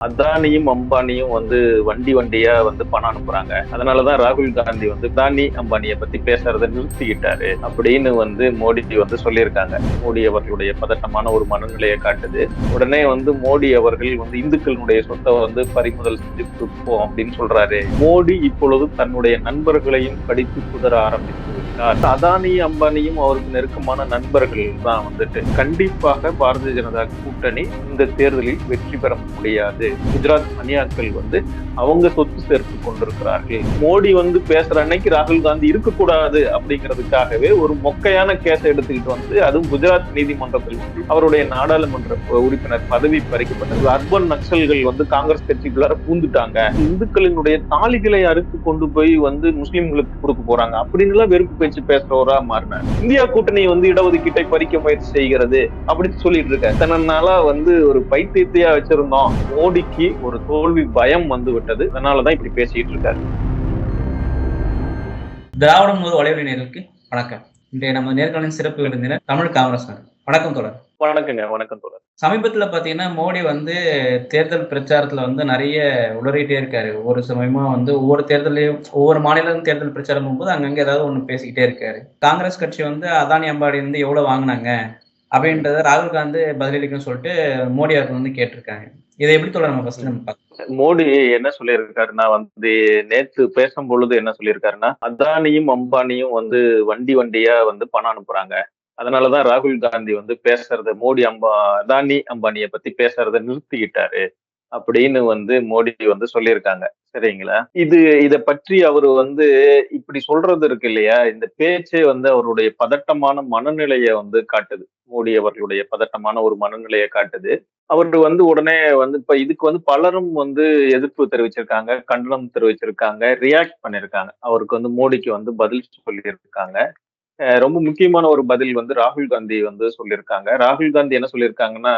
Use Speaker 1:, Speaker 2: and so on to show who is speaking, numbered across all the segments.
Speaker 1: அதானியும், அம்பானியும் வண்டி வண்டியா பணம் அனுப்புறாங்க. அதனாலதான் ராகுல் காந்தி அதானி, அம்பானிய பத்தி பேசுறத நிறுத்திக்கிட்டாரு அப்படின்னு மோடி சொல்லியிருக்காங்க. மோடி அவர்களுடைய பதட்டமான ஒரு மனநிலையை காட்டுது. உடனே மோடி அவர்கள் இந்துக்களுடைய சொத்தை பறிமுதல் செஞ்சு கொடுப்போம் அப்படின்னு சொல்றாரு. மோடி இப்பொழுது தன்னுடைய நண்பர்களையும் கடித்து குதற ஆரம்பித்து விட்டார். அதானி, அம்பானியும் அவருக்கு நெருக்கமான நண்பர்கள் தான் கண்டிப்பாக பாரதிய ஜனதா கூட்டணி இந்த தேர்தலில் வெற்றி பெற முடியாது. குஜராத் மணியாக்கள் அவங்க சொத்து சேர்த்து கொண்டிருக்கிறார்கள். மோடி பேசுற அன்னைக்கு ராகுல் காந்தி இருக்கக்கூடாது அப்படிங்கிறதுக்காகவே ஒரு மொக்கையான கேஸை எடுத்துக்கிட்டு அதுவும் குஜராத் நீதிமன்றத்தில் அவருடைய நாடாளுமன்ற உறுப்பினர் பதவி பறிக்கப்பட்டது. அர்பன் நக்சல்கள் காங்கிரஸ் கட்சிக்குள்ளார பூந்துட்டாங்க. இந்துக்களினுடைய தாலிகளை அறுத்து கொண்டு போய் முஸ்லிம்களுக்கு கொடுக்க போறாங்க அப்படின்னு எல்லாம் வெறுப்பு பேச்சு பேசுறவரா மாறினார். இந்தியா கூட்டணி இடஒதுக்கீட்டை பறிக்க முயற்சி செய்கிறது அப்படின்னு சொல்லிட்டு இருக்க. தன்னால ஒரு பைத்தியத்தையா வச்சிருந்தோம். மோடிக்கு ஒரு தோல்வி பயம் விட்டது. அதனாலதான் இப்படி பேசிட்டு இருக்காரு.
Speaker 2: திராவிடம் முதல் வலைவலியினருக்கு வணக்கம். இன்றைய நம்ம நேர்காணலின் சிறப்பு விருந்தினர் தமிழ் காங்கிரஸ். வணக்கம் தோழர்.
Speaker 1: வணக்கங்க. வணக்கம் தோழர்.
Speaker 2: சமீபத்துல பாத்தீங்கன்னா மோடி தேர்தல் பிரச்சாரத்துல நிறைய உளறிட்டே இருக்காரு. ஒவ்வொரு சமயமா ஒவ்வொரு தேர்தலையும் ஒவ்வொரு மாநிலம் தேர்தல் பிரச்சாரம் போகும்போது அங்கங்க ஏதாவது ஒண்ணு பேசிக்கிட்டே இருக்காரு. காங்கிரஸ் கட்சி அதானி அம்பானி எவ்வளவு வாங்கினாங்க அப்படின்றத ராகுல் காந்தி பதிலளிக்கணும்னு சொல்லிட்டு மோடி அவர்கள் கேட்டிருக்காங்க. இதை எப்படி தோழர் நம்ம ஃபர்ஸ்ட் நம்ம பார்க்கலாம்?
Speaker 1: மோடி என்ன சொல்லியிருக்காருன்னா நேத்து பேசும்பொழுது என்ன சொல்லியிருக்காருன்னா, அதானியும் அம்பானியும் வண்டி வண்டியா பணம் அனுப்புறாங்க. அதனாலதான் ராகுல் காந்தி பேசுறத அதானி, அம்பானிய பத்தி பேசுறத நிறுத்திக்கிட்டாரு அப்படின்னு மோடி சொல்லியிருக்காங்க. சரிங்களா? இத பற்றி அவரு இப்படி சொல்றது இருக்கு இல்லையா, இந்த பேச்சே அவருடைய பதட்டமான மனநிலையை காட்டுது. மோடி அவர்களுடைய பதட்டமான ஒரு மனநிலையை காட்டுது. அவரு உடனே இப்ப இதுக்கு பலரும் எதிர்ப்பு தெரிவிச்சிருக்காங்க, கண்டனம் தெரிவிச்சிருக்காங்க, ரியாக்ட் பண்ணிருக்காங்க. அவருக்கு மோடிக்கு பதில் சொல்லியிருக்காங்க. ரொம்ப முக்கியமான ஒரு பதில் ராகுல் காந்தி சொல்லியிருக்காங்க. ராகுல் காந்தி என்ன சொல்லியிருக்காங்கன்னா,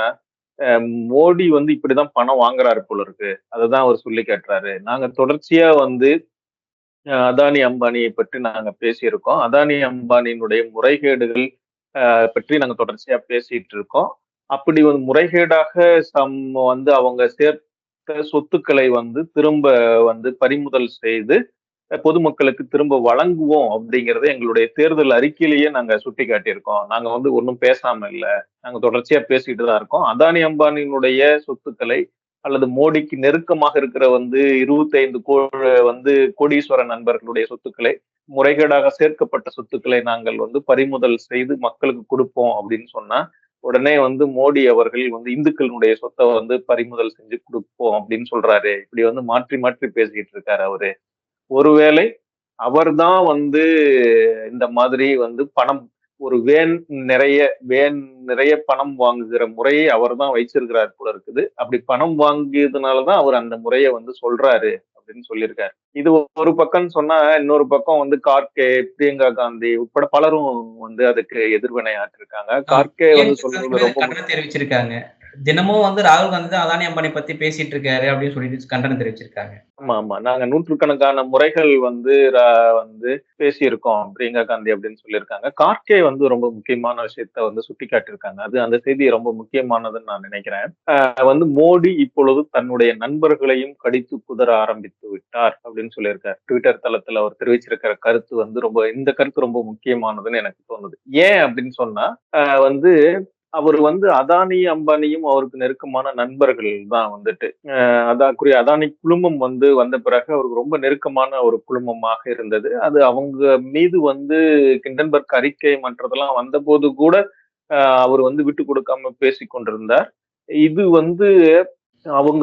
Speaker 1: மோடி இப்படிதான் பணம் வாங்குறாரு போல இருக்கு. அததான் அவர் சொல்லி காட்டுறாரு. நாங்க தொடர்ச்சியா அதானி, அம்பானியை பற்றி நாங்க பேசியிருக்கோம். அதானி, அம்பானியினுடைய முறைகேடுகள் பற்றி நாங்க தொடர்ச்சியா பேசிட்டு இருக்கோம். அப்படி ஒரு முறைகேடாக அவங்க சேர்த்த சொத்துக்களை திரும்ப பறிமுதல் செய்து பொதுமக்களுக்கு திரும்ப வழங்குவோம் அப்படிங்கறத எங்களுடைய தேர்தல் அறிக்கையிலேயே நாங்க சுட்டி காட்டியிருக்கோம். நாங்க ஒன்னும் பேசாம இல்ல. நாங்க தொடர்ச்சியா பேசிட்டு தான் இருக்கோம். அதானி, அம்பானியினுடைய சொத்துக்களை அல்லது மோடிக்கு நெருக்கமாக இருக்கிற 25 கோடீஸ்வர நண்பர்களுடைய சொத்துக்களை, முறைகேடாக சேர்க்கப்பட்ட சொத்துக்களை நாங்கள் பறிமுதல் செய்து மக்களுக்கு கொடுப்போம் அப்படின்னு சொன்னா, உடனே மோடி அவர்கள் இந்துக்களுடைய சொத்தை பறிமுதல் செஞ்சு கொடுப்போம் அப்படின்னு சொல்றாரு. இப்படி மாற்றி மாற்றி பேசிக்கிட்டு இருக்காரு அவரு. ஒருவேளை அவர்தான் இந்த மாதிரி பணம் ஒரு வேன் நிறைய பணம் வாங்குகிற முறையை அவர் தான் வைச்சிருக்கிறார் போல இருக்குது. அப்படி பணம் வாங்கியதுனாலதான் அவர் அந்த முறையை சொல்றாரு அப்படின்னு சொல்லியிருக்காரு. இது ஒரு பக்கம் சொன்னா, இன்னொரு பக்கம் கார்கே, பிரியங்கா காந்தி உட்பட பலரும் அதுக்கு எதிர்வினை ஆற்றிருக்காங்க. கார்கே சொல்றது ரொம்ப
Speaker 2: தெரிவிச்சிருக்காங்க. தினமும் ராகுல் காந்தி தான் அதானி அம்பானி பத்தி பேசிட்டு இருக்காரு அப்படின்னு சொல்லிட்டு கண்டனம் தெரிவிச்சிருக்காங்க.
Speaker 1: ஆமா, ஆமா. நாங்க நூற்றுக்கணக்கான முறைகள் பேசியிருக்கோம் பிரியங்கா காந்தி அப்படின்னு சொல்லியிருக்காங்க. கார்கே ரொம்ப முக்கியமான விஷயத்த சுட்டிக்காட்டியிருக்காங்க. அது அந்த செய்தி ரொம்ப முக்கியமானதுன்னு நான் நினைக்கிறேன். மோடி இப்பொழுது தன்னுடைய நண்பர்களையும் கடித்து குதற ஆரம்பித்து விட்டார் அப்படின்னு சொல்லியிருக்காரு. ட்விட்டர் தளத்துல அவர் தெரிவிச்சிருக்கிற கருத்து இந்த கருத்து ரொம்ப முக்கியமானதுன்னு எனக்கு தோணுது. ஏன் அப்படின்னு சொன்னா, அவர் அதானி, அம்பானியும் அவருக்கு நெருக்கமான நண்பர்கள் தான் அதானி குழுமம் வந்த பிறகு அவருக்கு ரொம்ப நெருக்கமான ஒரு குழுமமாக இருந்தது. அது அவங்க மீது கிண்டன்பர்க் அறிக்கை மற்றதெல்லாம் வந்த போது கூட அவர் விட்டு கொடுக்காம பேசி கொண்டிருந்தார். இது அவங்க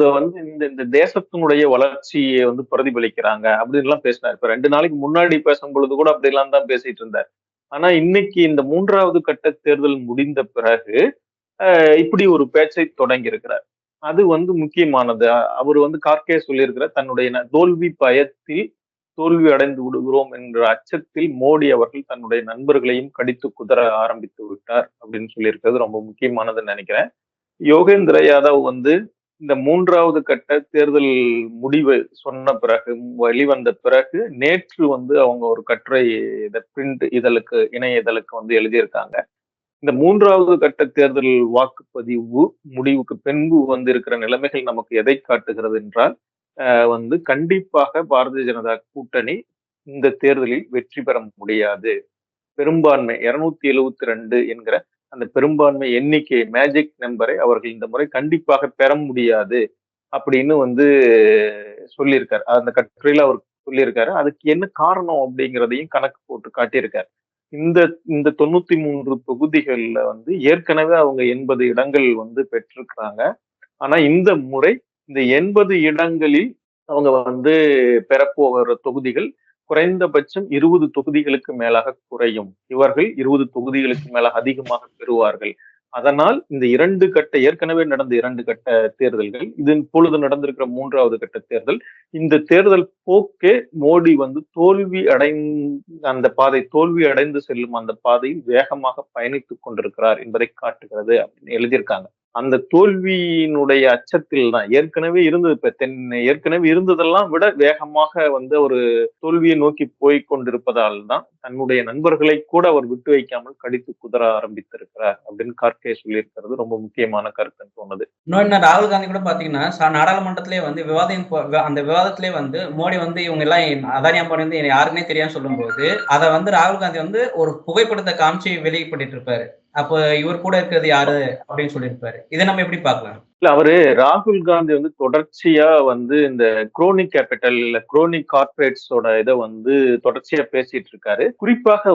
Speaker 1: இந்த தேசத்தினுடைய வளர்ச்சியை பிரதிபலிக்கிறாங்க அப்படின்னு எல்லாம் பேசினார். இப்ப 2 நாளைக்கு முன்னாடி பேசும் பொழுது கூட அப்படி எல்லாம் தான் பேசிட்டு இருந்தார். ஆனா இன்னைக்கு இந்த 3வது கட்ட தேர்தல் முடிந்த பிறகு இப்படி ஒரு பேச்சை தொடங்கி இருக்கிறார். அது முக்கியமானது. அவர் கார்கே சொல்லியிருக்கிற தன்னுடைய தோல்வி பயத்தில் தோல்வி அடைந்து விடுகிறோம் என்ற அச்சத்தில் மோடி அவர்கள் தன்னுடைய நண்பர்களையும் கடித்து குதற ஆரம்பித்து விட்டார் அப்படின்னு சொல்லியிருக்கிறது ரொம்ப முக்கியமானதுன்னு நினைக்கிறேன். யோகேந்திர யாதவ் இந்த 3வது கட்ட தேர்தல் முடிவு சொன்ன பிறகு, வெளிவந்த பிறகு நேற்று அவங்க ஒரு கட்டுரை பிரிண்ட் இணைய இதழுக்கு எழுதியிருக்காங்க. இந்த 3வது கட்ட தேர்தல் வாக்குப்பதிவு முடிவுக்கு பின்பு வந்து இருக்கிற நிலைமைகள் நமக்கு எதை காட்டுகிறது என்றால், கண்டிப்பாக பாரதிய ஜனதா கூட்டணி இந்த தேர்தலில் வெற்றி பெற முடியாது. பெரும்பான்மை 272 என்கிற அந்த பெரும்பான்மை எண்ணிக்கை மேஜிக் நம்பரை அவர்கள் இந்த முறை கண்டிப்பாக பெற முடியாது அப்படின்னு சொல்லியிருக்காரு. அந்த கட்டுரையில அவர் சொல்லியிருக்காரு. அதுக்கு என்ன காரணம் அப்படிங்கிறதையும் கணக்கு போட்டு காட்டியிருக்காரு. இந்த இந்த 93 தொகுதிகள்ல ஏற்கனவே அவங்க 80 இடங்கள் பெற்றிருக்கிறாங்க. ஆனா இந்த முறை இந்த 80 இடங்களில் அவங்க பெறப்போகிற தொகுதிகள் குறைந்தபட்சம் 20 தொகுதிகளுக்கு மேலாக குறையும். இவர்கள் 20 தொகுதிகளுக்கு மேலாக அதிகமாக பெறுவார்கள். அதனால் இந்த ஏற்கனவே நடந்த 2 கட்ட தேர்தல்கள், இது இப்பொழுது நடந்திருக்கிற 3வது கட்ட தேர்தல், இந்த தேர்தல் போக்கே மோடி தோல்வி அடைந்து செல்லும் அந்த பாதையில் வேகமாக பயணித்துக் கொண்டிருக்கிறார் என்பதை காட்டுகிறது அப்படின்னு எழுதியிருக்காங்க. அந்த தோல்வியினுடைய அச்சத்தில் தான் ஏற்கனவே இருந்ததெல்லாம் விட வேகமாக ஒரு தோல்வியை நோக்கி போய் கொண்டிருப்பதால் தான் தன்னுடைய நண்பர்களை கூட அவர் விட்டு வைக்காமல் கடித்து குதற ஆரம்பித்திருக்கிறார் அப்படின்னு கார்கே சொல்லியிருக்கிறது ரொம்ப முக்கியமான கருத்துன்னு தோணுது.
Speaker 2: இன்னொன்னு ராகுல் காந்தி கூட பாத்தீங்கன்னா நாடாளுமன்றத்திலே அந்த விவாதத்திலே மோடி இவங்க எல்லாம் அதானி அம்பானி யாருக்குன்னே தெரியாம சொல்லும் போது அதை ராகுல் காந்தி ஒரு புகைப்படத்தை காமிச்சு வெளியிட்டு இருப்பாரு. அப்ப இவர் கூட இருக்கிறது யாரு அப்படின்னு சொல்லியிருப்பாரு. இதை நம்ம எப்படி பார்க்கலாம்?
Speaker 1: இல்ல, அவரு ராகுல் காந்தி தொடர்ச்சியா இந்த குரோனிக் கேபிட்டல் இல்ல குரோனிக் கார்பரேட்ஸோட இதை தொடர்ச்சியா பேசிட்டு இருக்காரு. குறிப்பாக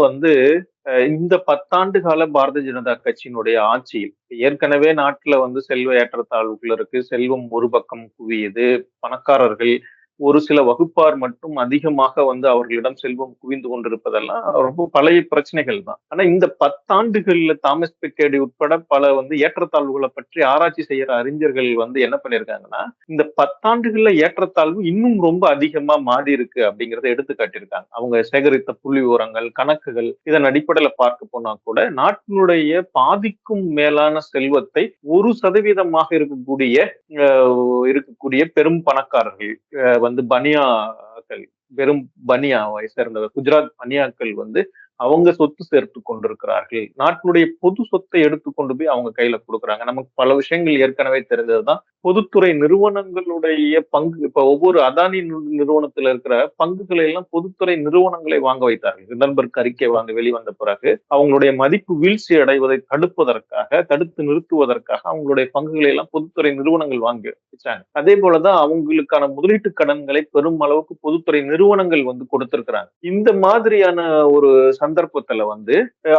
Speaker 1: இந்த 10 ஆண்டு கால பாரதிய ஜனதா கட்சியினுடைய ஆட்சியில் ஏற்கனவே நாட்டுல செல்வ ஏற்றத்தாழ்வுகள் இருக்கு. செல்வம் ஒரு பக்கம் குவியுது. பணக்காரர்கள் ஒரு சில வகுப்பார் மட்டும் அதிகமாக அவர்களிடம் செல்வம் குவிந்து கொண்டிருப்பதெல்லாம் ரொம்ப பழைய பிரச்சனைகள் தான். ஆனா இந்த 10 ஆண்டுகள்ல தாமஸ் பிக்கேடி உட்பட பல ஏற்றத்தாழ்வுகளை பற்றி ஆராய்ச்சி செய்யற அறிஞர்கள் என்ன பண்ணிருக்காங்கன்னா, இந்த 10 ஆண்டுகள்ல ஏற்றத்தாழ்வு இன்னும் ரொம்ப அதிகமா மாறி இருக்கு அப்படிங்கறத எடுத்து காட்டியிருக்காங்க. அவங்க சேகரித்த புள்ளி விவரங்கள், கணக்குகள் இதன் அடிப்படையில பார்க்க போனா கூட நாட்டினுடைய பாதிக்கும் மேலான செல்வத்தை 1% இருக்கக்கூடிய பெரும் பணக்காரர்கள் பனியாக்கள், பெரும் பனியாவை சேர்ந்த குஜராத் பனியாக்கள் அவங்க சொத்து சேர்த்து கொண்டிருக்கிறார்கள். நாட்டினுடைய பொது சொத்தை எடுத்துக்கொண்டு போய் அவங்க கையில கொடுக்குறாங்க. நமக்கு பல விஷயங்கள் ஏற்கனவே தெரிஞ்சதுதான். பொதுத்துறை நிறுவனங்களுடைய பங்கு, இப்ப ஒவ்வொரு அதானி நிறுவனத்துல இருக்கிற பங்குகளை எல்லாம் பொதுத்துறை நிறுவனங்களை வாங்க வைத்தார்கள். ஹிண்டன்பர்க் அறிக்கை வெளிவந்த பிறகு அவங்களுடைய மதிப்பு வீழ்ச்சி அடைவதை தடுத்து நிறுத்துவதற்காக அவங்களுடைய பங்குகளை எல்லாம் பொதுத்துறை நிறுவனங்கள் வாங்கி வச்சாங்க. அதே போலதான் அவங்களுக்கான முதலீட்டு கடன்களை பெரும் அளவுக்கு பொதுத்துறை நிறுவனங்கள் கொடுத்திருக்கிறாங்க. இந்த மாதிரியான ஒரு சந்தர்ப்பத்துல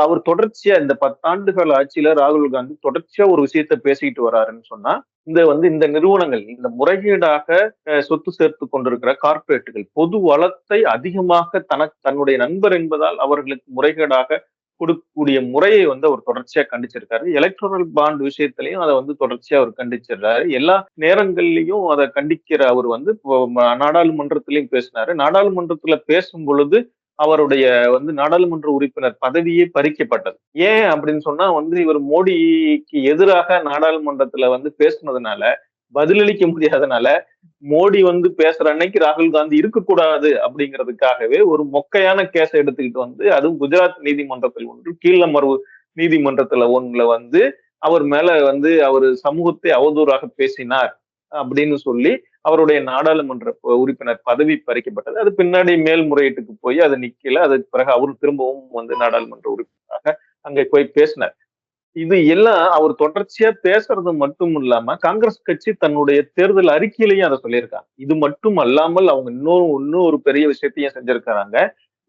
Speaker 1: அவர் தொடர்ச்சியா இந்த 10 ஆண்டுகள் ஆட்சியில ராகுல் காந்தி தொடர்ச்சியா ஒரு விஷயத்த பேசிக்கிட்டு வராருன்னு சொன்னா, இந்த நிறுவனங்கள் இந்த முறைகேடாக சொத்து சேர்த்து கொண்டிருக்கிற கார்ப்பரேட்டுகள் பொது வளத்தை அதிகமாக தன்னுடைய நண்பர் என்பதால் அவர்களுக்கு முறைகேடாக கொடுக்கக்கூடிய முறையை அவர் தொடர்ச்சியா கண்டிச்சிருக்காரு. எலக்ட்ரல் பாண்ட் விஷயத்திலையும் அதை தொடர்ச்சியா அவர் கண்டிச்சிருக்காரு. எல்லா நேரங்கள்லயும் அதை கண்டிக்கிற அவர் நாடாளுமன்றத்திலையும் பேசினாரு. நாடாளுமன்றத்துல பேசும் பொழுது அவருடைய நாடாளுமன்ற உறுப்பினர் பதவியே பறிக்கப்பட்டது. ஏன் அப்படின்னு சொன்னா இவர் மோடிக்கு எதிராக நாடாளுமன்றத்துல பேசுனதுனால, பதிலளிக்க முடியாதனால, மோடி பேசுற அன்னைக்கு ராகுல் காந்தி இருக்கக்கூடாது அப்படிங்கிறதுக்காகவே ஒரு மொக்கையான கேஸ எடுத்துக்கிட்டு அதுவும் குஜராத் நீதிமன்றத்தில் ஒன்று, கீழமர்வு நீதிமன்றத்துல ஒண்ணுல அவர் மேல அவர் சமூகத்தை அவதூறாக பேசினார் அப்படின்னு சொல்லி அவருடைய நாடாளுமன்ற உறுப்பினர் பதவி பறிக்கப்பட்டது. அது பின்னாடி மேல்முறையீட்டுக்கு போய் அது நிக்கல. அதுக்கு பிறகு அவரு திரும்பவும் நாடாளுமன்ற உறுப்பினராக அங்க போய் பேசினார். இது எல்லாம் அவர் தொடர்ச்சியா பேசுறது மட்டும் இல்லாம காங்கிரஸ் கட்சி தன்னுடைய தேர்தல் அறிக்கையிலையும் அதை சொல்லியிருக்காங்க. இது மட்டும் அல்லாமல் அவங்க இன்னும் ஒரு பெரிய விஷயத்தையும் செஞ்சிருக்கிறாங்க.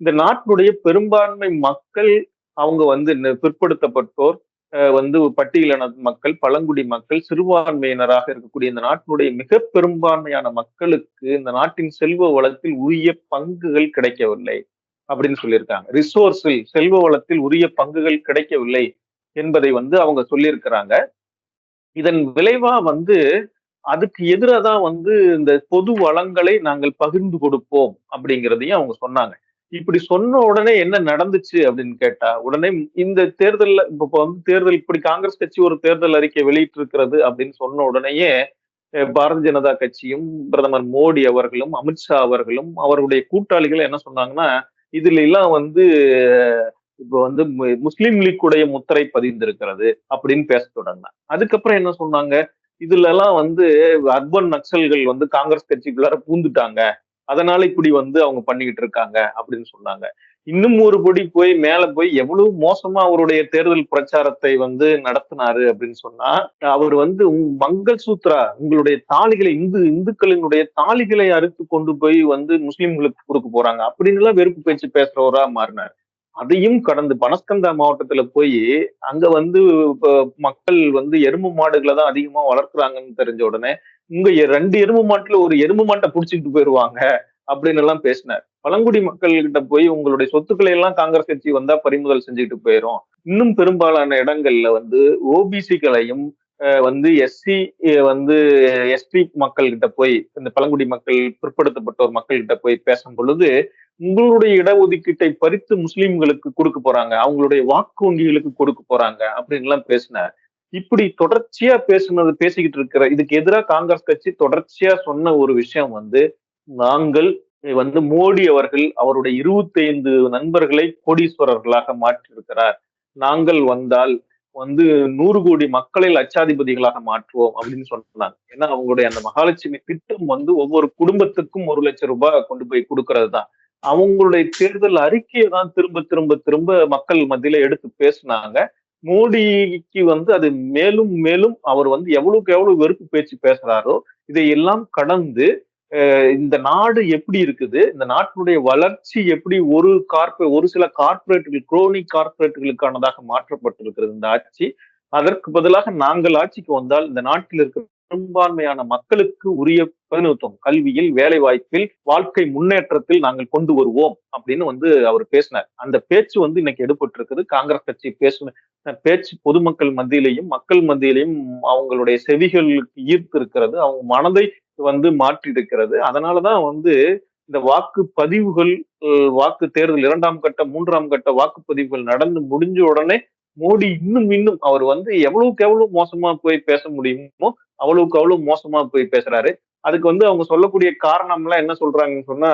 Speaker 1: இந்த நாட்டினுடைய பெரும்பான்மை மக்கள், அவங்க பிற்படுத்தப்பட்டோர், பட்டியலின மக்கள், பழங்குடி மக்கள், சிறுபான்மையினராக இருக்கக்கூடிய இந்த நாட்டினுடைய மிக பெரும்பான்மையான மக்களுக்கு இந்த நாட்டின் செல்வ வளத்தில் உரிய பங்குகள் கிடைக்கவில்லை அப்படின்னு சொல்லியிருக்காங்க. ரிசோர்ஸில், செல்வ வளத்தில் உரிய பங்குகள் கிடைக்கவில்லை என்பதை அவங்க சொல்லியிருக்கிறாங்க. இதன் விளைவா அதுக்கு எதிராக தான் இந்த பொது வளங்களை நாங்கள் பகிர்ந்து கொடுப்போம் அப்படிங்கிறதையும் அவங்க சொன்னாங்க. இப்படி சொன்ன உடனே என்ன நடந்துச்சு அப்படின்னு கேட்டா, உடனே இந்த தேர்தல்ல தேர்தல் இப்படி காங்கிரஸ் கட்சி ஒரு தேர்தல் அறிக்கை வெளியிட்டு இருக்கிறது அப்படின்னு சொன்ன உடனேயே பாரதிய ஜனதா கட்சியும் பிரதமர் மோடி அவர்களும் அமித்ஷா அவர்களும் அவருடைய கூட்டாளிகள் என்ன சொன்னாங்கன்னா, இதுல எல்லாம் இப்போ வந்து முஸ்லீம் லீக்குடைய முத்திரை பதிந்திருக்கிறது அப்படின்னு பேச தொடங்கினாங்க. அதுக்கப்புறம் என்ன சொன்னாங்க, இதுல எல்லாம் வந்து அர்பன் நக்சல்கள் வந்து காங்கிரஸ் கட்சிக்குள்ளார பூந்துட்டாங்க, அதனால இப்படி வந்து அவங்க பண்ணிக்கிட்டு இருக்காங்க அப்படின்னு சொன்னாங்க. இன்னும் ஒரு படி போய் மேல போய் எவ்வளவு மோசமா அவருடைய தேர்தல் பிரச்சாரத்தை வந்து நடத்தினாரு அப்படின்னு சொன்னா, அவர் வந்து மங்கள் சூத்ரா உங்களுடைய தாலிகளை இந்துக்களினுடைய தாலிகளை அறுத்து கொண்டு போய் வந்து முஸ்லிம்களுக்கு கொடுக்க போறாங்க அப்படின்னு எல்லாம் வெறுப்பு பேச்சு பேசுறவரா மாறினார். அதையும் கடந்து பனஸ்கந்தா மாவட்டத்துல போய் அங்க வந்து மக்கள் வந்து எருமை மாடுகளை தான் அதிகமா வளர்க்குறாங்கன்னு தெரிஞ்ச உடனே உங்க 2 எருமை மாட்டுல ஒரு எருமை மாட்டை புடிச்சுக்கிட்டு போயிருவாங்க அப்படின்னு எல்லாம் பேசினார். பழங்குடி மக்கள் கிட்ட போய் உங்களுடைய சொத்துக்களை எல்லாம் காங்கிரஸ் கட்சி வந்தா பறிமுதல் செஞ்சுட்டு போயிரும். இன்னும் பெரும்பாலான இடங்கள்ல வந்து ஓபிசிகளையும் வந்து எஸ்சி வந்து எஸ்டி மக்கள் கிட்ட போய் இந்த பழங்குடி மக்கள் பிற்படுத்தப்பட்டோர் மக்கள் கிட்ட போய் பேசும் பொழுது உங்களுடைய இடஒதுக்கீட்டை பறித்து முஸ்லிம்களுக்கு கொடுக்க போறாங்க, அவங்களுடைய வாக்கு வங்கிகளுக்கு கொடுக்க போறாங்க அப்படின்னு எல்லாம் பேசினார். இப்படி தொடர்ச்சியா பேசிக்கிட்டு இருக்கிற இதுக்கு எதிராக காங்கிரஸ் கட்சி தொடர்ச்சியா சொன்ன ஒரு விஷயம் வந்து நாங்கள் வந்து மோடி அவர்கள் அவருடைய 25 நண்பர்களை கோடீஸ்வரர்களாக மாற்றியிருக்கிறார், நாங்கள் வந்தால் வந்து 100 கோடி மக்களை லட்சாதிபதிகளாக மாற்றுவோம் அப்படின்னு சொன்னாங்க. ஏன்னா அவங்களுடைய அந்த மகாலட்சுமி திட்டம் வந்து ஒவ்வொரு குடும்பத்துக்கும் 1 லட்சம் ரூபாய் கொண்டு போய் கொடுக்கறது தான். அவங்களுடைய தேர்தல் அறிக்கையை தான் திரும்ப திரும்ப திரும்ப மக்கள் மத்தியில எடுத்து பேசினாங்க. மோடிக்கு வந்து அது மேலும் மேலும் அவர் வந்து எவ்வளவுக்கு எவ்வளவு வெறுப்பு பேச்சு பேசுறாரோ இதையெல்லாம் கடந்து இந்த நாடு எப்படி இருக்குது, இந்த நாட்டினுடைய வளர்ச்சி எப்படி ஒரு சில கார்ப்பரேட்டுகள் குரோனி கார்ப்பரேட்டுகளுக்கானதாக மாற்றப்பட்டிருக்கிறது இந்த ஆட்சி. அதற்கு பதிலாக நாங்கள் ஆட்சிக்கு வந்தால் இந்த நாட்டில் இருக்கிற பெரும்பான்மையான மக்களுக்கு உரிய பிரதிநிதித்துவம் கல்வியில், வேலை வாய்ப்பில், வாழ்க்கை முன்னேற்றத்தில் நாங்கள் கொண்டு வருவோம் அப்படின்னு வந்து அவர் பேசினார். அந்த பேச்சு வந்து இன்னைக்கு எடுபட்டு இருக்குது. காங்கிரஸ் கட்சி பேசின பேச்சு பொதுமக்கள் மத்தியிலையும் மக்கள் மத்தியிலையும் அவங்களுடைய செவிகளுக்கு ஈர்த்து இருக்கிறது, அவங்க மனதை வந்து மாற்றி இருக்கிறது. அதனாலதான் வந்து இந்த வாக்குப்பதிவுகள் வாக்கு தேர்தல் 2ஆம் கட்ட 3ஆம் கட்ட வாக்குப்பதிவுகள் நடந்து முடிஞ்ச உடனே மோடி இன்னும் அவர் வந்து எவ்வளவுக்கு எவ்வளவு மோசமா போய் பேச முடியுமோ அவ்வளவுக்கு அவ்வளவு மோசமா போய் பேசுறாரு. அதுக்கு வந்து அவங்க சொல்லக்கூடிய காரணம் எல்லாம் என்ன சொல்றாங்கன்னு சொன்னா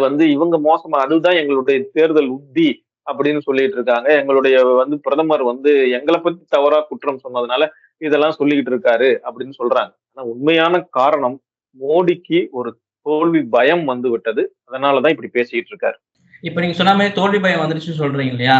Speaker 1: வந்து இவங்க மோசமா அதுதான் எங்களுடைய தேர்தல் உத்தி அப்படின்னு சொல்லிட்டு இருக்காங்க. எங்களுடைய வந்து பிரதமர் வந்து எங்களை பத்தி தவறா குற்றம் சொன்னதுனால இதெல்லாம் சொல்லிக்கிட்டு இருக்காரு அப்படின்னு சொல்றாங்க. ஆனா உண்மையான காரணம் மோடிக்கு ஒரு தோல்வி பயம் வந்து விட்டது, அதனாலதான் இப்படி பேசிக்கிட்டு இருக்காரு.
Speaker 2: இப்ப நீங்க சொன்ன மாதிரி தோல்வி பயம் வந்துருச்சுன்னு சொல்றீங்க இல்லையா?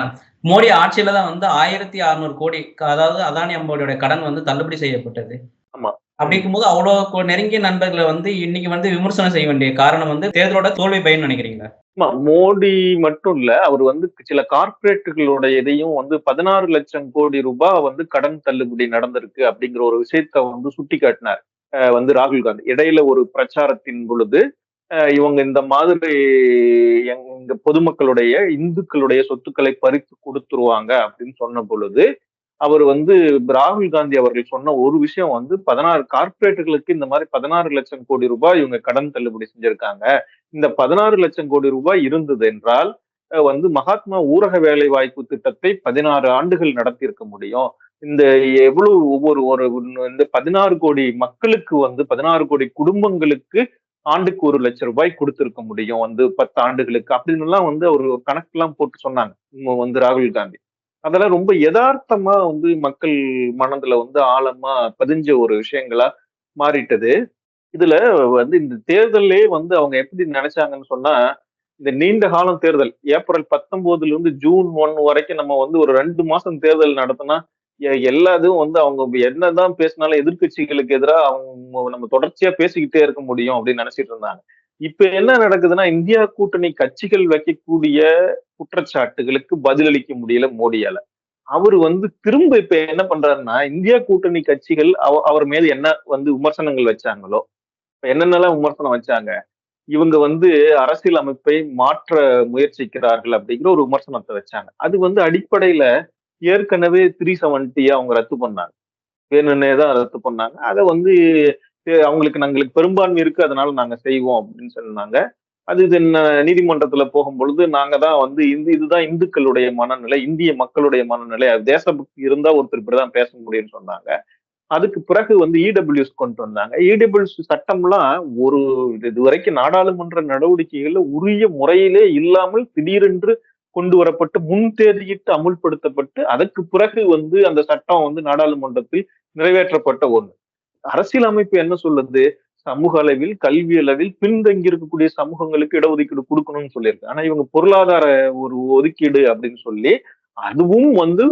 Speaker 2: மோடி ஆட்சியில தான் வந்து 1600 கோடி, அதாவது அதானி அம்பானியோட கடன் வந்து தள்ளுபடி செய்யப்பட்டது.
Speaker 1: ஆமா.
Speaker 2: அப்படிங்கும்போது அவ்வளவு நெருங்கிய நண்பர்களை வந்து இன்னைக்கு வந்து விமர்சனம் செய்ய வேண்டிய காரணம் வந்து தேர்தலோட தோல்வி பயன்னு நினைக்கிறீங்களா?
Speaker 1: ஆமா, மோடி மட்டும் இல்ல, அவர் வந்து சில கார்ப்பரேட்டுகளோட இதையும் வந்து 16 லட்சம் கோடி ரூபாய் வந்து கடன் தள்ளுபடி நடந்திருக்கு அப்படிங்கிற ஒரு விஷயத்த வந்து சுட்டி காட்டினார் வந்து ராகுல் காந்தி. இடையில ஒரு பிரச்சாரத்தின் பொழுது இவங்க இந்த மாதிரி எங்க பொதுமக்களுடைய இந்துக்களுடைய சொத்துக்களை பறித்து கொடுத்துருவாங்க அப்படின்னு சொன்ன பொழுது அவர் வந்து ராகுல் காந்தி அவர்கள் சொன்ன ஒரு விஷயம் வந்து 16 கார்ப்பரேட்டுகளுக்கு இந்த மாதிரி 16 லட்சம் கோடி ரூபாய் இவங்க கடன் தள்ளுபடி செஞ்சிருக்காங்க. இந்த 16 லட்சம் கோடி ரூபாய் இருந்தது என்றால் வந்து மகாத்மா ஊரக வேலை வாய்ப்பு திட்டத்தை 16 ஆண்டுகள் நடத்தி இருக்க முடியும். இந்த எவ்வளவு ஒரு இந்த 16 கோடி மக்களுக்கு வந்து 16 கோடி குடும்பங்களுக்கு ஆண்டுக்கு 1 லட்சம் ரூபாய் கொடுத்திருக்க முடியும் வந்து 10 ஆண்டுகளுக்கு அப்படின்னு எல்லாம் வந்து ஒரு கணக்கு எல்லாம் போட்டு சொன்னாங்க வந்து ராகுல் காந்தி. அதெல்லாம் ரொம்ப யதார்த்தமா வந்து மக்கள் மனதுல வந்து ஆழமா பதிஞ்ச ஒரு விஷயங்களா மாறிட்டது. இதுல வந்து இந்த தேர்தலே வந்து அவங்க எப்படி நினைச்சாங்கன்னு சொன்னா, இந்த நீண்ட காலம் தேர்தல் ஏப்ரல் 19 இருந்து ஜூன் 1 வரைக்கும் நம்ம வந்து ஒரு 2 மாசம் தேர்தல் நடத்தினா எல்லா இதுவும் வந்து அவங்க என்னதான் பேசினாலும் எதிர்கட்சிகளுக்கு எதிராக அவங்க நம்ம தொடர்ச்சியா பேசிக்கிட்டே இருக்க முடியும் அப்படின்னு நினைச்சிட்டு இருந்தாங்க. இப்ப என்ன நடக்குதுன்னா இந்தியா கூட்டணி கட்சிகள் வைக்கக்கூடிய குற்றச்சாட்டுகளுக்கு பதிலளிக்க முடியல மோடியால. அவரு வந்து திரும்ப இப்ப என்ன பண்றாருன்னா இந்தியா கூட்டணி கட்சிகள் அவர் மீது என்ன வந்து விமர்சனங்கள் வச்சாங்களோ, என்னென்னலாம் விமர்சனம் வச்சாங்க, இவங்க வந்து அரசியல் அமைப்பை மாற்ற முயற்சிக்கிறார்கள் அப்படிங்கிற ஒரு விமர்சனத்தை வச்சாங்க. அது வந்து அடிப்படையில ஏற்கனவே 370 அவங்க ரத்து பண்ணாங்க, வேணும்னே தான் ரத்து பண்ணாங்க. அதை வந்து நாங்களுக்கு பெரும்பான்மை இருக்கு அதனால நாங்க செய்வோம் அப்படின்னு சொன்னாங்க. அது இது நீதிமன்றத்துல போகும்பொழுது நாங்க தான் வந்து இதுதான் இந்துக்களுடைய மனநிலை, இந்திய மக்களுடைய மனநிலை, தேசபக்தி இருந்தா ஒருத்தர் இப்படிதான் பேச முடியும்னு சொன்னாங்க. அதுக்கு பிறகு வந்து இடபிள்யூஎஸ் கொண்டு வந்தாங்க. இடபிள்யூஎஸ் சட்டம்லாம் இதுவரைக்கும் நாடாளுமன்ற நடவடிக்கைகள்ல உரிய முறையிலே இல்லாமல் திடீரென்று கொண்டு வரப்பட்டு முன் தேதியிட்டு அமுல்படுத்தப்பட்டு அதற்கு பிறகு வந்து அந்த சட்டம் வந்து நாடாளுமன்றத்தில் நிறைவேற்றப்பட்ட ஒண்ணு. அரசியல் அமைப்பு என்ன சொல்லுது? சமூக அளவில், கல்வி அளவில் பின்தங்கி இருக்கக்கூடிய சமூகங்களுக்கு இடஒதுக்கீடு கொடுக்கணும்னு சொல்லியிருக்கு. ஆனா இவங்க பொருளாதார ஒரு ஒதுக்கீடு அப்படின்னு சொல்லி அதுவும் வந்து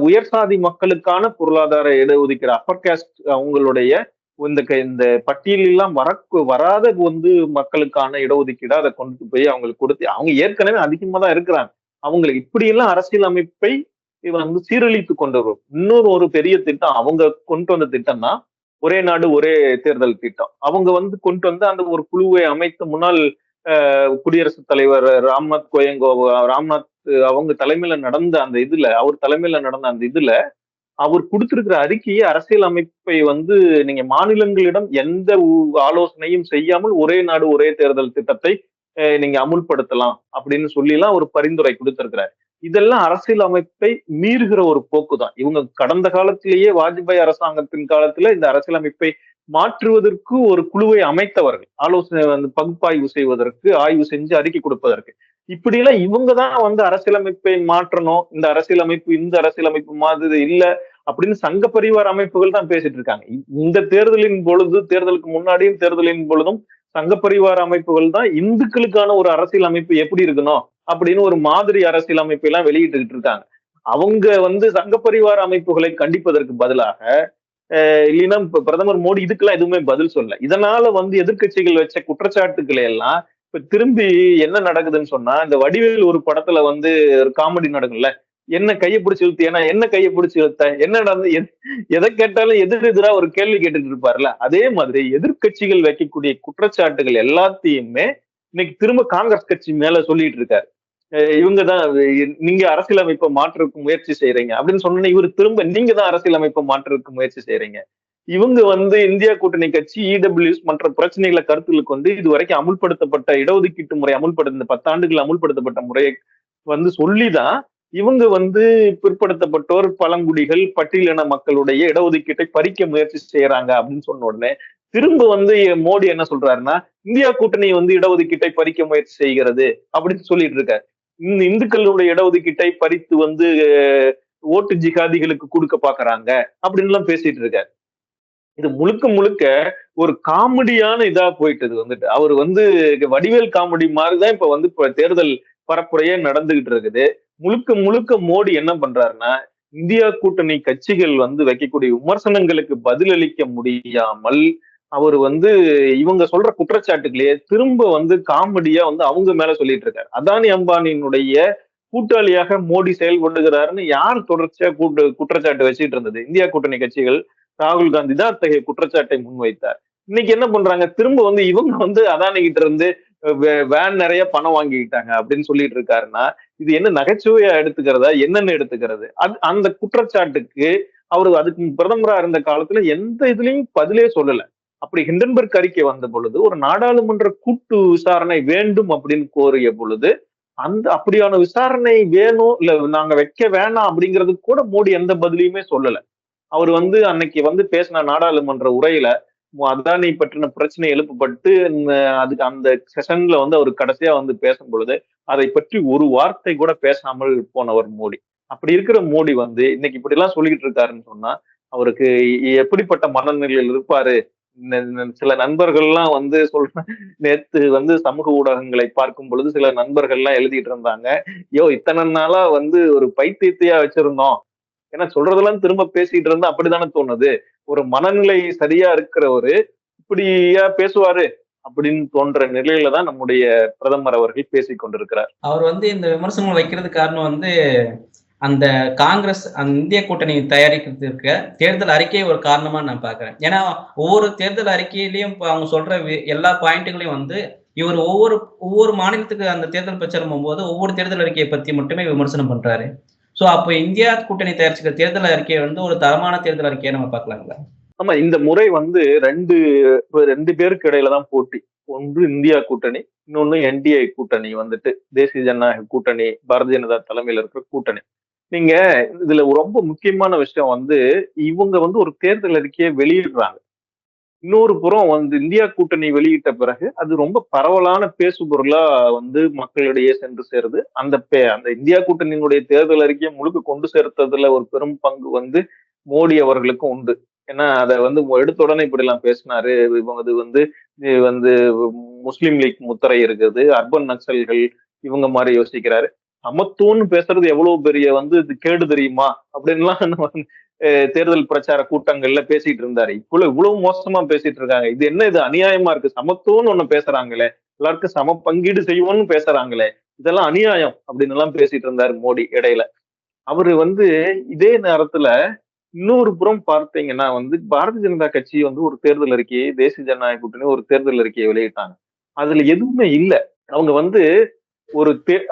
Speaker 1: உயர் சாதி மக்களுக்கான பொருளாதார இடஒதுக்கீடு அப்பர் காஸ்ட் அவங்களுடைய இந்த பட்டியலெல்லாம் வராத வந்து மக்களுக்கான இடஒதுக்கீடா அதை கொண்டு போய் அவங்களுக்கு கொடுத்து அவங்க ஏற்கனவே அதிகமா தான் இருக்கிறாங்க. அவங்களுக்கு இப்படியெல்லாம் அரசியல் அமைப்பை வந்து சீரழித்து கொண்டு வரும். இன்னொரு ஒரு பெரிய திட்டம் அவங்க கொண்டு வந்த திட்டம் தான் ஒரே நாடு ஒரே தேர்தல் திட்டம். அவங்க வந்து கொண்டு வந்து அந்த ஒரு குழுவை அமைத்து முன்னாள் குடியரசுத் தலைவர் ராம்நாத் அவங்க தலைமையில நடந்த அந்த இதுல அவர் தலைமையில நடந்த அந்த இதுல அவர் கொடுத்திருக்கிற அறிக்கையை அரசியல் அமைப்பை வந்து நீங்க மாநிலங்களிடம் எந்த ஆலோசனையும் செய்யாமல் ஒரே நாடு ஒரே தேர்தல் திட்டத்தை நீங்க அமுல்படுத்தலாம் அப்படின்னு சொல்லி எல்லாம் ஒரு பரிந்துரை கொடுத்திருக்கிறார். இதெல்லாம் அரசியல் அமைப்பை மீறுகிற ஒரு போக்குதான். இவங்க கடந்த காலத்திலேயே வாஜ்பாய் அரசாங்கத்தின் காலத்துல இந்த அரசியல் அமைப்பை மாற்றுவதற்கு ஒரு குழுவை அமைத்தவர்கள், ஆலோசனை வந்து பகுப்பாய்வு செய்வதற்கு, ஆய்வு செஞ்சு அறிக்கை கொடுப்பதற்கு. இப்படியெல்லாம் இவங்க தான் வந்து அரசியலமைப்பை மாற்றணும், இந்த அரசியலமைப்பு மாதிரி இல்ல அப்படின்னு சங்க பரிவார அமைப்புகள் தான் பேசிட்டு இருக்காங்க. இந்த தேர்தலின் பொழுது, தேர்தலுக்கு முன்னாடியும் தேர்தலின் பொழுதும் சங்க பரிவார அமைப்புகள் தான் இந்துக்களுக்கான ஒரு அரசியல் அமைப்பு எப்படி இருக்கணும் அப்படின்னு ஒரு மாதிரி அரசியல் அமைப்பை எல்லாம் வெளியிட்டு இருக்காங்க. அவங்க வந்து சங்க பரிவார அமைப்புகளை கண்டிப்பதற்கு பதிலாக இல்லைன்னா பிரதமர் மோடி இதுக்கெல்லாம் எதுவுமே பதில் சொல்ல. இதனால வந்து எதிர்கட்சிகள் வச்ச குற்றச்சாட்டுக்களை எல்லாம் இப்ப திரும்பி என்ன நடக்குதுன்னு சொன்னா, இந்த வடிவேல் ஒரு படத்துல வந்து ஒரு காமெடி நடக்கும்ல, என்ன கையை பிடிச்சி இழுத்து, ஏன்னா என்ன கையை பிடிச்சி இழுத்த, என்ன நடந்து, எதை கேட்டாலும் எதிரெதிரா ஒரு கேள்வி கேட்டுட்டு இருப்பாருல்ல, அதே மாதிரி எதிர்கட்சிகள் வைக்கக்கூடிய குற்றச்சாட்டுகள் எல்லாத்தையுமே இன்னைக்கு திரும்ப காங்கிரஸ் கட்சி மேல சொல்லிட்டு இருக்காரு. இவங்கதான் நீங்க அரசியலமைப்பை மாற்றுறதுக்கு முயற்சி செய்யறீங்க அப்படின்னு சொன்ன இவரு திரும்ப நீங்க தான் அரசியலமைப்பை மாற்றுறதுக்கு முயற்சி செய்யறீங்க. இவங்க வந்து இந்தியா கூட்டணி கட்சி இடபிள்யூஎஸ் மற்ற பிரச்சனைகளை கருத்தில் கொண்டு இதுவரைக்கும் அமுல்படுத்தப்பட்ட இடஒதுக்கீட்டு முறை அமுல்படுத்த 10 ஆண்டுகள் அமுல்படுத்தப்பட்ட முறையை வந்து சொல்லிதான் இவங்க வந்து பிற்படுத்தப்பட்டோர், பழங்குடிகள், பட்டியலின மக்களுடைய இடஒதுக்கீட்டை பறிக்க முயற்சி செய்யறாங்க அப்படின்னு சொன்ன உடனே திரும்ப வந்து மோடி என்ன சொல்றாருன்னா, இந்தியா கூட்டணி வந்து இடஒதுக்கீட்டை பறிக்க முயற்சி செய்கிறது அப்படின்னு சொல்லிட்டு இருக்காரு. இந்துக்களுடைய இடஒதுக்கீட்டை பறித்து வந்து ஓட்டு ஜிகாதிகளுக்கு கொடுக்க பாக்குறாங்க அப்படின்னு எல்லாம் பேசிட்டு இருக்காரு. இது முழுக்க முழுக்க ஒரு காமெடியான இதா போயிட்டது வந்துட்டு. அவர் வந்து வடிவேல் காமெடி மாதிரிதான் இப்ப வந்து தேர்தல் பரப்புரையே நடந்துகிட்டு இருக்குது. முழுக்க முழுக்க மோடி என்ன பண்றாருன்னா, இந்தியா கூட்டணி கட்சிகள் வந்து வைக்கக்கூடிய விமர்சனங்களுக்கு பதிலளிக்க முடியாமல் அவர் வந்து இவங்க சொல்ற குற்றச்சாட்டுகளையே திரும்ப வந்து காமெடியா வந்து அவங்க மேல சொல்லிட்டு இருக்காரு. அதானி அம்பானியினுடைய கூட்டாளியாக மோடி செயல்படுகிறாருன்னு யார் தொடர்ச்சியா குற்றச்சாட்டு வச்சுட்டு இருந்தது? இந்தியா கூட்டணி கட்சிகள். ராகுல் காந்தி தான் அத்தகைய குற்றச்சாட்டை முன்வைத்தார். இன்னைக்கு என்ன பண்றாங்க? திரும்ப வந்து இவங்க வந்து அதானி கிட்ட இருந்து வேன் நிறைய பணம் வாங்கிக்கிட்டாங்க அப்படின்னு சொல்லிட்டு இருக்காருன்னா, இது என்ன நகைச்சுவையா எடுத்துக்கிறதா, என்னன்னு எடுத்துக்கிறது? அந்த குற்றச்சாட்டுக்கு அவரு அதுக்கு பிரதமரா இருந்த காலத்துல எந்த இதுலயும் பதிலே சொல்லல. அப்படி ஹிண்டன்பர்க் அறிக்கை வந்த பொழுது ஒரு நாடாளுமன்ற கூட்டு விசாரணை வேண்டும் அப்படின்னு கோரிய பொழுது அப்படியான விசாரணை வேணும் இல்ல நாங்க வைக்க வேணாம் அப்படிங்கிறதுக்கு கூட மோடி எந்த பதிலையுமே சொல்லல. அவர் வந்து அன்னைக்கு வந்து பேசின நாடாளுமன்ற உரையில அதானி பற்றின பிரச்சனை எழுப்பப்பட்டு அதுக்கு அந்த செஷன்ல வந்து அவர் கடைசியா வந்து பேசும் பொழுது அதை பற்றி ஒரு வார்த்தை கூட பேசாமல் போனவர் மோடி. அப்படி இருக்கிற மோடி வந்து இன்னைக்கு இப்படி எல்லாம் சொல்லிட்டு இருக்காருன்னு சொன்னா அவருக்கு எப்படிப்பட்ட மனநிலையில் இருப்பாரு? சில நண்பர்கள்லாம் வந்து சொல்றேன், நேத்து வந்து சமூக ஊடகங்களை பார்க்கும் பொழுது சில நண்பர்கள்லாம் எழுதிட்டு இருந்தாங்க, இத்தனை நாளா வந்து ஒரு பைத்தியத்தையா வச்சிருந்தோம், ஏன்னா சொல்றதெல்லாம் திரும்ப பேசிட்டு இருந்தா அப்படித்தானே தோணுது. ஒரு மனநிலை சரியா இருக்கிறவரு இப்படியா பேசுவாரு அப்படின்னு தோன்ற நிலையில தான் நம்முடைய பிரதமர் அவர்கள் பேசிக் கொண்டிருக்கிறார்.
Speaker 2: அவர் வந்து இந்த விமர்சனங்கள் வைக்கிறது காரணம் வந்து அந்த காங்கிரஸ் அந்த இந்திய கூட்டணி தயாரிக்கிறதுக்கு தேர்தல் அறிக்கையை ஒரு காரணமா நான் பாக்குறேன். ஏன்னா ஒவ்வொரு தேர்தல் அறிக்கையிலையும் அவங்க சொல்ற எல்லா பாயிண்ட்டுகளையும் வந்து இவர் ஒவ்வொரு மாநிலத்துக்கு அந்த தேர்தல் பிரச்சாரம் போகும்போது ஒவ்வொரு தேர்தல் அறிக்கையை பத்தி மட்டுமே விமர்சனம் பண்றாரு. சோ அப்ப இந்தியா கூட்டணி தயாரிச்சுக்கிற தேர்தல் அறிக்கையை வந்து ஒரு தரமான தேர்தல் அறிக்கையை நம்ம பார்க்கலாங்களா?
Speaker 1: ஆமா, இந்த முறை வந்து ரெண்டு பேருக்கு இடையில தான் போட்டி. ஒன்று இந்தியா கூட்டணி, இன்னொன்னு என்டிஏ கூட்டணி வந்துட்டு தேசிய ஜனநாயக கூட்டணி, பாரதிய ஜனதா தலைமையில இருக்கிற கூட்டணி. நீங்க இதுல ரொம்ப முக்கியமான விஷயம் வந்து இவங்க வந்து ஒரு தேர்தல் அறிக்கையை வெளியிடுறாங்க. இன்னொரு புறம் வந்து இந்தியா கூட்டணி வெளியிட்ட பிறகு அது ரொம்ப பரவலான பேசுபொருளா வந்து மக்களிடையே சென்று சேருது. அந்த இந்தியா கூட்டணியினுடைய தேர்தல் அறிக்கையை முழுக்க கொண்டு சேர்த்ததுல ஒரு பெரும் பங்கு வந்து மோடி அவர்களுக்கும் உண்டு. ஏன்னா அத வந்து எடுத்த உடனே இப்படி எல்லாம் பேசினாரு. இது வந்து இது வந்து முஸ்லீம் லீக் முத்திரை இருக்குது, அர்பன் நக்சல்கள் இவங்க மாதிரி யோசிக்கிறாரு. சமத்துவம்னு பேசுறது எவ்வளவு பெரிய வந்து இது கேடு தெரியுமா அப்படின்லாம் தேர்தல் பிரச்சார கூட்டங்கள்ல பேசிட்டு இருந்தாரு. இவ்வளவு மோசமா பேசிட்டு இருக்காங்க. இது என்ன, இது அநியாயமா இருக்கு. சமத்துவம்னு ஒண்ணு பேசுறாங்களே, எல்லாருக்கும் சம பங்கீடு செய்வோம்னு பேசுறாங்களே, இதெல்லாம் அநியாயம் அப்படின்னு எல்லாம் பேசிட்டு இருந்தாரு மோடி இடையில. அவரு வந்து இதே நேரத்துல இன்னொரு புறம் பார்த்தீங்கன்னா வந்து பாரதிய ஜனதா கட்சி வந்து ஒரு தேர்தல் அறிக்கையை, தேசிய ஜனநாயக கூட்டணி ஒரு தேர்தல் அறிக்கையை வெளியிட்டாங்க. அதுல எதுவுமே இல்ல. அவங்க வந்து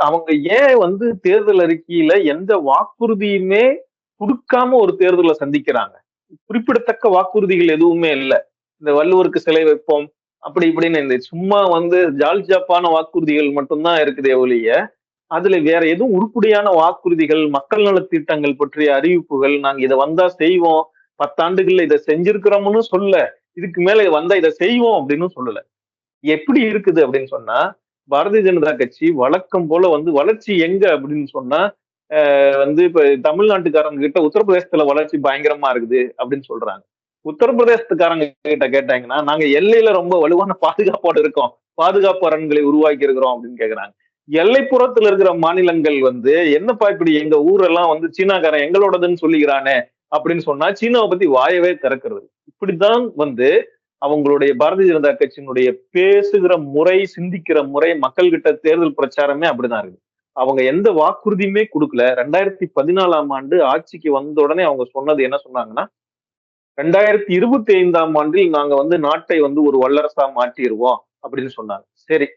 Speaker 1: அவங்க ஏன் வந்து தேர்தல் அறிக்கையில எந்த வாக்குறுதியுமே குடுக்காம ஒரு தேர்தலை சந்திக்கிறாங்க? குறிப்பிடத்தக்க வாக்குறுதிகள் எதுவுமே இல்ல. இந்த வள்ளுவருக்கு சிலை வைப்போம் அப்படி இப்படின்னு இந்த சும்மா வந்து ஜால்ஜாப்பான வாக்குறுதிகள் மட்டும்தான் இருக்குதே ஒழிய, அதுல வேற எதுவும் உருப்படியான வாக்குறுதிகள், மக்கள் நலத்திட்டங்கள் பற்றிய அறிவிப்புகள், நாங்க இதை வந்தா செய்வோம், 10 ஆண்டுகள்ல இதை செஞ்சிருக்கிறோம்னு சொல்ல, இதுக்கு மேல வந்தா இதை செய்வோம் அப்படின்னு சொல்லல. எப்படி இருக்குது அப்படின்னு சொன்னா, பாரதிய ஜனதா கட்சி வழக்கம் போல வந்து வளர்ச்சி எங்க அப்படின்னு சொன்னா, வந்து இப்ப தமிழ்நாட்டுக்காரங்க கிட்ட உத்தரப்பிரதேசத்துல வளர்ச்சி பயங்கரமா இருக்குது அப்படின்னு சொல்றாங்க. உத்தரப்பிரதேசத்துக்காரங்க கிட்ட கேட்டாங்கன்னா, நாங்க எல்லையில ரொம்ப வலுவான பாதுகாப்போடு இருக்கோம், பாதுகாப்பு அரண்களை உருவாக்கி இருக்கிறோம் அப்படின்னு கேக்குறாங்க. எல்லைப்புறத்துல இருக்கிற மாநிலங்கள் வந்து என்னப்பா இப்படி எங்க ஊரெல்லாம் வந்து சீனாக்காரன் எங்களோடதுன்னு சொல்லிக்கிறானே அப்படின்னு சொன்னா சீனாவை பத்தி வாயவே திறக்கிறது. இப்படித்தான் வந்து அவங்களுடைய பாரதிய ஜனதா கட்சியினுடைய பேசுகிற முறை, சிந்திக்கிற முறை, மக்கள் கிட்ட தேர்தல் பிரச்சாரமே அப்படிதான் இருக்கு. அவங்க எந்த வாக்குறுதியுமே கொடுக்கல. 2014ஆம் ஆண்டு ஆட்சிக்கு வந்த உடனே அவங்க சொன்னது என்ன சொன்னாங்கன்னா, 2025ஆம் ஆண்டில் நாங்க வந்து நாட்டை வந்து ஒரு வல்லரசா மாற்றிடுவோம் அப்படின்னு சொன்னாங்க. சரி,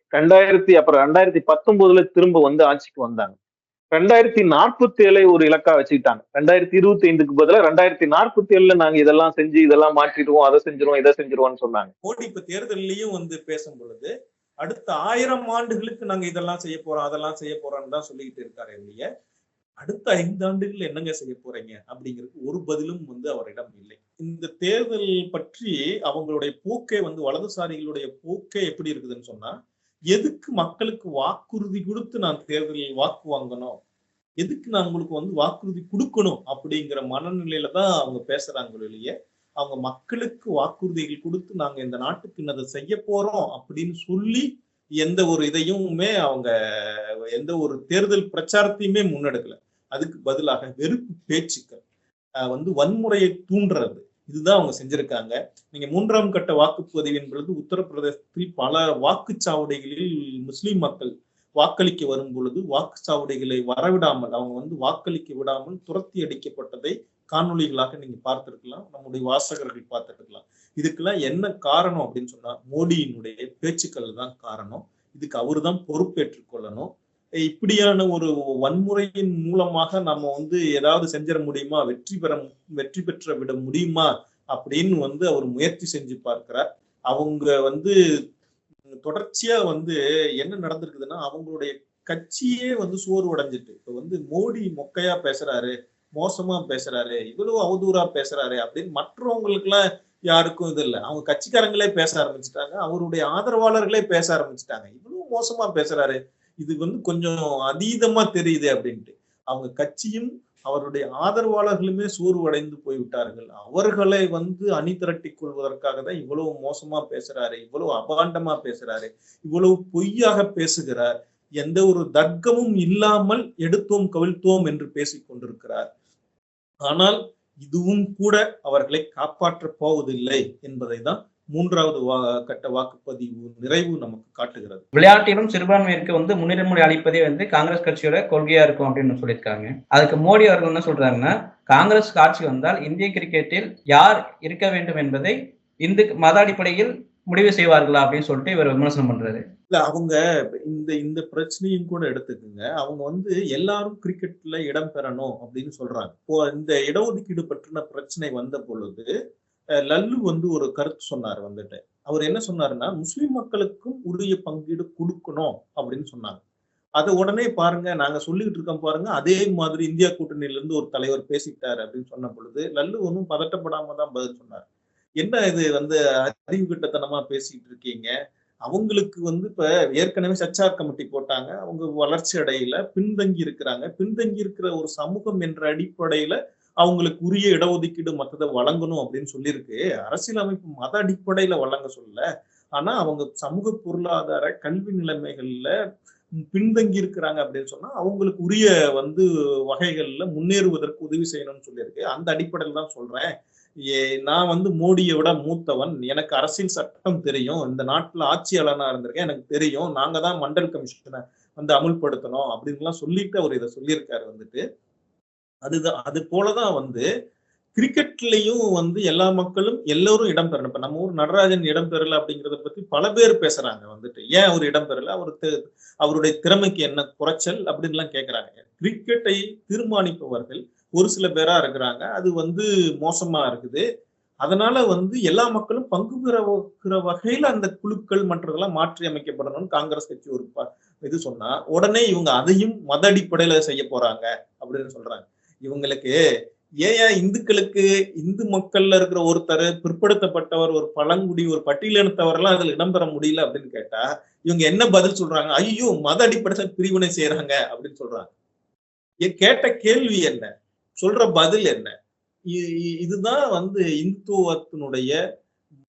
Speaker 1: அப்புறம் 2019ல திரும்ப வந்து ஆட்சிக்கு வந்தாங்க. 2047 ஒரு இலக்கா வச்சுக்கிட்டாங்க. 2025க்கு பதிலா 2047ல நாங்க இதெல்லாம் செஞ்சு இதெல்லாம் மாற்றிடுவோம், அதை செஞ்சிருவோம், இதை செஞ்சிருவோம்னு சொன்னாங்க.
Speaker 3: மோடி இப்ப தேர்தலையும் வந்து பேசும் பொழுது அடுத்த 1000 ஆண்டுகளுக்கு நாங்க இதெல்லாம் செய்ய போறோம், அதெல்லாம் செய்ய போறோம்னு தான் சொல்லிக்கிட்டு இருக்காரு இல்லையா. அடுத்த 5 ஆண்டுகள் என்னங்க செய்ய போறீங்க அப்படிங்கிறது ஒரு பதிலும் வந்து அவரிடம் இல்லை. இந்த தேர்தல் பற்றி அவங்களுடைய போக்கே வந்து வலதுசாரிகளுடைய போக்கே எப்படி இருக்குதுன்னு சொன்னா, எதுக்கு மக்களுக்கு வாக்குறுதி கொடுத்து நான் தேர்தலில் வாக்கு வாங்கணும், எதுக்கு நான் உங்களுக்கு வந்து வாக்குறுதி கொடுக்கணும் அப்படிங்கிற மனநிலையில தான் அவங்க பேசுறாங்க இல்லையே. அவங்க மக்களுக்கு வாக்குறுதிகள் கொடுத்து நாங்க இந்த நாட்டுக்கு இன்னதை செய்ய போறோம் அப்படின்னு சொல்லி எந்த ஒரு இதையுமே அவங்க எந்த ஒரு தேர்தல் பிரச்சாரத்தையுமே முன்னெடுக்கல. அதுக்கு பதிலாக வெறுப்பு பேச்சுக்கள், வந்து வன்முறையை தூண்டுறது, இதுதான் அவங்க செஞ்சிருக்காங்க. நீங்க 3ஆம் கட்ட வாக்குப்பதிவின் பொழுது உத்தரப்பிரதேசத்தில் பல வாக்குச்சாவடிகளில் முஸ்லிம் மக்கள் வாக்களிக்க வரும் பொழுது வாக்குச்சாவடிகளை வரவிடாமல், அவங்க வந்து வாக்களிக்க விடாமல் துரத்தி அடிக்கப்பட்டதை காணொலிகளாக நீங்க பார்த்திருக்கலாம், நம்முடைய வாசகர்கள் பார்த்திருக்கலாம். இதுக்கெல்லாம் என்ன காரணம் அப்படின்னு சொன்னா, மோடியினுடைய பேச்சுக்கள் தான் காரணம். இதுக்கு அவரு தான் பொறுப்பேற்றுக் கொள்ளணும். இப்படியான ஒரு வன்முறையின் மூலமாக நம்ம வந்து ஏதாவது செஞ்சிட முடியுமா, வெற்றி பெற்ற விட முடியுமா அப்படின்னு வந்து அவர் முயற்சி செஞ்சு பார்க்கிறார். அவங்க வந்து தொடர்ச்சியா வந்து என்ன நடந்திருக்குதுன்னா, அவங்களுடைய கட்சியே வந்து சோர்வு அடைஞ்சிட்டு, இப்ப வந்து மோடி மொக்கையா பேசுறாரு, மோசமா பேசுறாரு, இவ்வளவு அவதூறா பேசுறாரு அப்படின்னு மற்றவங்களுக்கு எல்லாம் யாருக்கும் இது இல்லை. அவங்க கட்சிக்காரங்களே பேச ஆரம்பிச்சுட்டாங்க, அவருடைய ஆதரவாளர்களே பேச ஆரம்பிச்சுட்டாங்க, இவ்வளவு மோசமா பேசுறாரு, இது வந்து கொஞ்சம் அதீதமா தெரியுது அப்படின்ட்டு. அவங்க கட்சியும் அவருடைய ஆதரவாளர்களுமே சோர்வடைந்து போய்விட்டார்கள். அவர்களை வந்து அணி திரட்டிக் கொள்வதற்காக தான் இவ்வளவு மோசமா பேசுறாரு, இவ்வளவு அபாண்டமா பேசுறாரு, இவ்வளவு பொய்யாக பேசுகிறார், எந்த ஒரு தர்க்கமும் இல்லாமல் எடுத்தோம் கவிழ்த்தோம் என்று பேசிக் கொண்டிருக்கிறார். ஆனால் இதுவும் கூட அவர்களை காப்பாற்ற போவதில்லை என்பதை தான் 3வது கட்ட வாக்குப்பதிவு நிறைவு நமக்கு காட்டுகிறது.
Speaker 2: விளையாட்டிலும் சிறுபான்மையிற்கு வந்து முன்னுரிமை அளிப்பதே வந்து காங்கிரஸ் கட்சியோட கொள்கையா இருக்கும் அப்படின்னு சொல்லியிருக்காங்க. அதுக்கு மோடி அவர்கள் என்ன சொல்றாங்கன்னா, காங்கிரஸ் ஆட்சி வந்தால் இந்திய கிரிக்கெட்டில் யார் இருக்க வேண்டும் என்பதை இந்து மத அடிப்படையில் முடிவு செய்வார்களா அப்படின்னு சொல்லிட்டு இவர் விமர்சனம் பண்றாரு.
Speaker 3: இல்ல, அவங்க இந்த பிரச்சனையும் கூட எடுத்துக்குங்க. அவங்க வந்து எல்லாரும் கிரிக்கெட்ல இடம் பெறணும் அப்படின்னு சொல்றாங்க. இப்போ இந்த இடஒதுக்கீடு பற்றின பிரச்சனை வந்த பொழுது லல்லு வந்து ஒரு கருத்து சொன்னார் வந்துட்டு. அவர் என்ன சொன்னாருன்னா, முஸ்லிம் மக்களுக்கும் உரிய பங்கீடு கொடுக்கணும் அப்படின்னு சொன்னாங்க. அதை உடனே பாருங்க, நாங்க சொல்லிக்கிட்டு இருக்கோம் பாருங்க, அதே மாதிரி இந்தியா கூட்டணியில இருந்து ஒரு தலைவர் பேசிட்டாரு அப்படின்னு சொன்ன பொழுது லல்லு ஒன்றும் பதட்டப்படாம தான் பதில் சொன்னார். என்ன இது வந்து அறிவு கிட்டத்தனமா பேசிட்டு இருக்கீங்க. அவங்களுக்கு வந்து இப்ப ஏற்கனவே சச்சார் கமிட்டி போட்டாங்க. அவங்க வளர்ச்சி அடையல, பின்தங்கி இருக்கிறாங்க. பின்தங்கி இருக்கிற ஒரு சமூகம் என்ற அடிப்படையில அவங்களுக்கு உரிய இடஒதுக்கீடு மத்தத வழங்கணும் அப்படின்னு சொல்லியிருக்கு. அரசியலமைப்பு மத அடிப்படையில வழங்க சொல்லல. ஆனா அவங்க சமூக பொருளாதார கல்வி நிலைமைகள்ல பின்தங்கி இருக்கிறாங்க அப்படின்னு சொன்னா அவங்களுக்கு உரிய வந்து வகைகள்ல முன்னேறுவதற்கு உதவி செய்யணும்னு சொல்லியிருக்கு. அந்த அடிப்படையில் தான் சொல்றேன். நான் வந்து மோடியை விட மூத்தவன், எனக்கு அரசியல் சட்டம் தெரியும், இந்த நாட்டுல ஆட்சியாளனா இருந்திருக்கேன், எனக்கு தெரியும், நாங்க தான் மண்டல் கமிஷனை வந்து அமுல்படுத்தணும் அப்படின்லாம் சொல்லிட்டு அவர் இதை சொல்லியிருக்காரு வந்துட்டு. அதுதான் அது போலதான் வந்து கிரிக்கெட்லயும் வந்து எல்லா மக்களும் எல்லோரும் இடம் பெறணும். இப்ப நம்ம ஊர் நடராஜன் இடம் பெறல அப்படிங்கறத பத்தி பல பேர் பேசுறாங்க வந்துட்டு. ஏன் அவர் இடம் பெறல, அவருடைய திறமைக்கு என்ன குறைச்சல் அப்படின்னு எல்லாம் கேட்கிறாங்க. கிரிக்கெட்டை தீர்மானிப்பவர்கள் ஒரு சில பேரா இருக்கிறாங்க. அது வந்து மோசமா இருக்குது. அதனால வந்து எல்லா மக்களும் பங்கு பெற வகையில அந்த குழுக்கள் மற்றதெல்லாம் மாற்றி அமைக்கப்படணும்னு காங்கிரஸ் கட்சி ஒரு இது சொன்னா, உடனே இவங்க அதையும் மத அடிப்படையில செய்ய போறாங்க அப்படின்னு சொல்றாங்க. இவங்களுக்கு ஏன் இந்துக்களுக்கு இந்து மக்கள்ல இருக்கிற ஒருத்தர், பிற்படுத்தப்பட்டவர், ஒரு பழங்குடி, ஒரு பட்டியலினத்தவர் எல்லாம் அதுல இடம்பெற முடியல அப்படின்னு கேட்டா இவங்க என்ன பதில் சொல்றாங்க? ஐயோ, மத அடிப்படையில் பிரிவினை செய்யறாங்க அப்படின்னு சொல்றாங்க. கேட்ட கேள்வி என்ன, சொல்ற பதில் என்ன? இதுதான் வந்து இந்துத்துவத்தினுடைய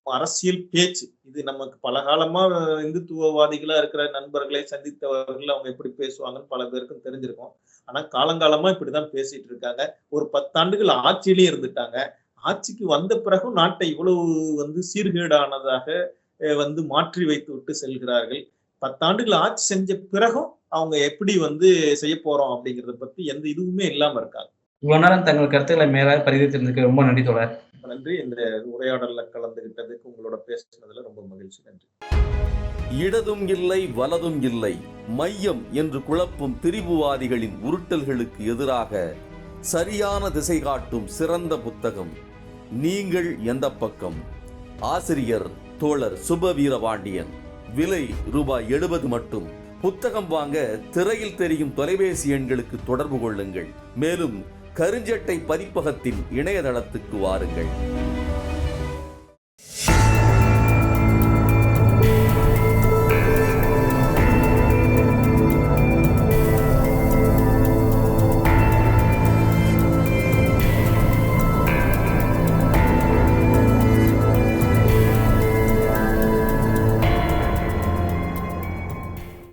Speaker 3: அரசியல் பேச்சு. இது நமக்கு பல காலமா இந்துத்துவவாதிகளா இருக்கிற நண்பர்களை சந்தித்தவர்கள் அவங்க எப்படி பேசுவாங்கன்னு பல பேருக்கும் தெரிஞ்சிருக்கும். ஆனா காலங்காலமா இப்படிதான் பேசிட்டு இருக்காங்க. ஒரு 10 ஆண்டுகள் ஆட்சியிலேயே இருந்துட்டாங்க. ஆட்சிக்கு வந்த பிறகும் நாட்டை இவ்வளவு வந்து சீர்கேடானதாக வந்து மாற்றி வைத்து விட்டு செல்கிறார்கள். 10 ஆண்டுகள் ஆட்சி செஞ்ச பிறகும் அவங்க எப்படி வந்து செய்ய போறோம் அப்படிங்கறத பத்தி எந்த இதுவுமே இல்லாம இருக்காங்க.
Speaker 2: இவ்வளவு நேரம் தங்கள் கருத்துக்களை மேலாக பதிவித்திருந்ததுக்கு ரொம்ப நன்றி தோழர்.
Speaker 3: நன்றி. இந்த உரையாடல்ல கலந்துகிட்டதுக்கு, உங்களோட பேசுனதுல ரொம்ப மகிழ்ச்சி. நன்றி.
Speaker 4: இடதும் இல்லை வலதும் இல்லை, மையம் என்று குழப்பும் திரிபுவாதிகளின் உருட்டல்களுக்கு எதிராக சரியான திசை காட்டும் சிறந்த புத்தகம் நீங்கள் எந்த பக்கம். ஆசிரியர் தோழர் சுபவீரபாண்டியன். விலை ரூபாய் 70 மட்டும். புத்தகம் வாங்க திரையில் தெரியும் தொலைபேசி எண்களுக்கு தொடர்பு கொள்ளுங்கள். மேலும் கருஞ்சட்டை பதிப்பகத்தின் இணையதளத்துக்கு வாருங்கள்.